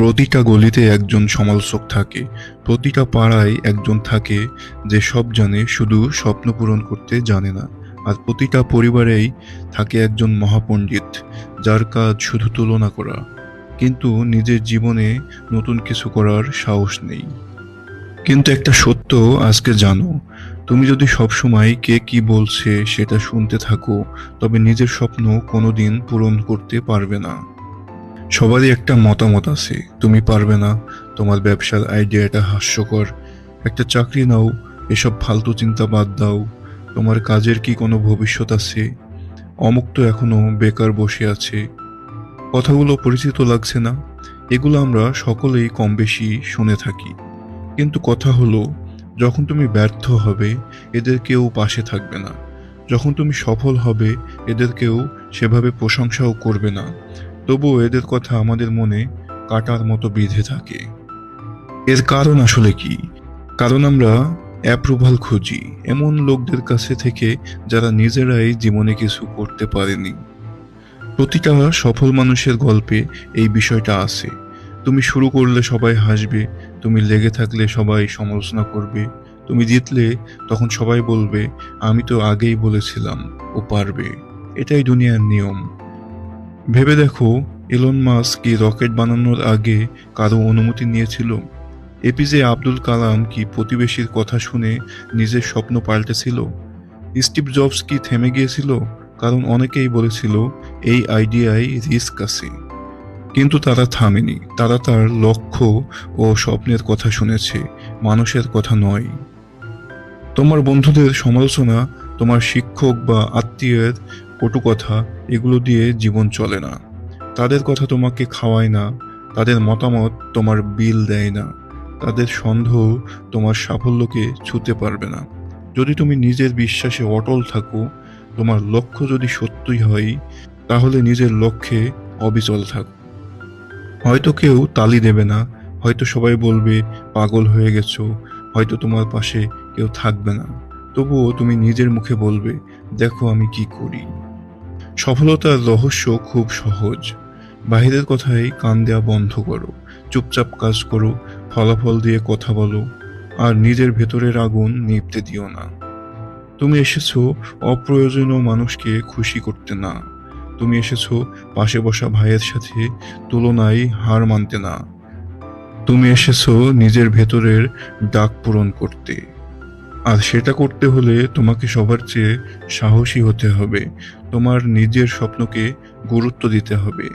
প্রতিটা গলিতে একজন সমালোচক থাকে, প্রতিটা পাড়ায় একজন থাকে যে সব জানে, শুধু স্বপ্ন পূরণ করতে জানে না। আর প্রতিটা পরিবারেই থাকে একজন মহাপণ্ডিত, যার কাজ শুধু তুলনা করা, কিন্তু নিজের জীবনে নতুন কিছু করার সাহস নেই। কিন্তু একটা সত্য আজকে জানো, তুমি যদি সবসময় কে কি বলছে সেটা শুনতে থাকো, তবে নিজের স্বপ্ন কোনোদিন পূরণ করতে পারবে না। সবারই একটা মতামত আছে, তুমি পারবে না, তোমার ব্যবসার আইডিয়াটা হাস্যকর, একটা চাকরি নাও, এসব ফালতু চিন্তা বাদ দাও, তোমার কাজের কি কোনো ভবিষ্যৎ আছে, অমুক তো এখনো বেকার বসে আছে। কথাগুলো পরিচিত লাগছে না? এগুলো আমরা সকলেই কম বেশি শুনে থাকি। কিন্তু কথা হলো, যখন তুমি ব্যর্থ হবে এদের কেউ পাশে থাকবে না, যখন তুমি সফল হবে এদের কেউ সেভাবে প্রশংসাও করবে না। তবুও এদের কথা আমাদের মনে কাটার মতো বিঁধে থাকে। এর কারণ আসলে কি? কারণ আমরা অ্যাপ্রুভাল খুঁজি এমন লোকদের কাছে থেকে যারা নিজেরাই জীবনে কিছু করতে পারেনি। প্রতিটা সফল মানুষের গল্পে এই বিষয়টা আছে। তুমি শুরু করলে সবাই হাসবে, তুমি লেগে থাকলে সবাই সমালোচনা করবে, তুমি জিতলে তখন সবাই বলবে আমি তো আগেই বলেছিলাম ও পারবে। এটাই দুনিয়ার নিয়ম। ভেবে দেখো, এলন মাস্ক কি রকেট বানানোর আগে কারো অনুমতি নিয়েছিল? এপিজে আব্দুল কালাম কি প্রতিবেশীর কথা শুনে নিজের স্বপ্ন পাল্টেছিল? স্টিভ জবস কি থেমে গিয়েছিল কারণ অনেকেই বলেছিল এই আইডিয়ায় রিস্ক আছে? কিন্তু তারা থামেনি, তারা তার লক্ষ্য ও স্বপ্নের কথা শুনেছে, মানুষের কথা নয়। তোমার বন্ধুদের সমালোচনা, তোমার শিক্ষক বা আত্মীয়ের কটু কথা, এগুলো দিয়ে জীবন চলে না। তাদের কথা তোমাকে খাওয়ায় না, তাদের মতামত তোমার বিল দেয় না, তাদের সন্দেহ তোমার সাফল্যকে ছুঁতে পারবে না। যদি তুমি নিজের বিশ্বাসে অটল থাকো, তোমার লক্ষ্য যদি সত্যই হয়, তাহলে নিজের লক্ষ্যে অবিচল থাকো। হয়তো কেউ তালি দেবে না, হয়তো সবাই বলবে পাগল হয়ে গেছো, হয়তো তোমার পাশে কেউ থাকবে না, তবুও তুমি নিজের মুখে বলবে দেখো আমি কি করি। সফলতার রহস্য খুব সহজ। বাহিরের কথায় কান দেওয়া বন্ধ করো, চুপচাপ কাজ করো, ফলাফল দিয়ে কথা বলো, আর নিজের ভেতরের আগুন নিভতে দিও না। তুমি এসেছো অপ্রয়োজনীয় মানুষকে খুশি করতে না, তুমি এসেছো পাশে বসা ভাইয়ের সাথে তুলনায় হার মানতে না। তুমি এসেছো নিজের ভেতরের ডাক পূরণ করতে। আর সেটা করতে হলে তোমাকে সবার চেয়ে সাহসী হতে হবে, তোমার নিজের স্বপ্নকে গুরুত্ব দিতে হবে,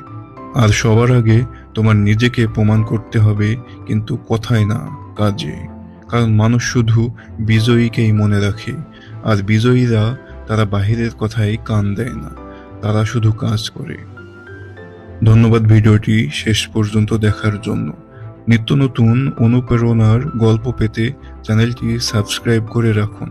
আর সবার আগে তোমার নিজেকে প্রমাণ করতে হবে, কিন্তু কথায় না, কাজে। কারণ মানুষ শুধু বিজয়ীকেই মনে রাখে, আর বিজয়ীরা তারা বাহিরের কথায় কান দেয় না, তারা শুধু কাজ করে। ধন্যবাদ ভিডিওটি শেষ পর্যন্ত দেখার জন্য। নিত্য নতুন অনুপ্রেরণার গল্প পেতে চ্যানেলটি সাবস্ক্রাইব করে রাখুন।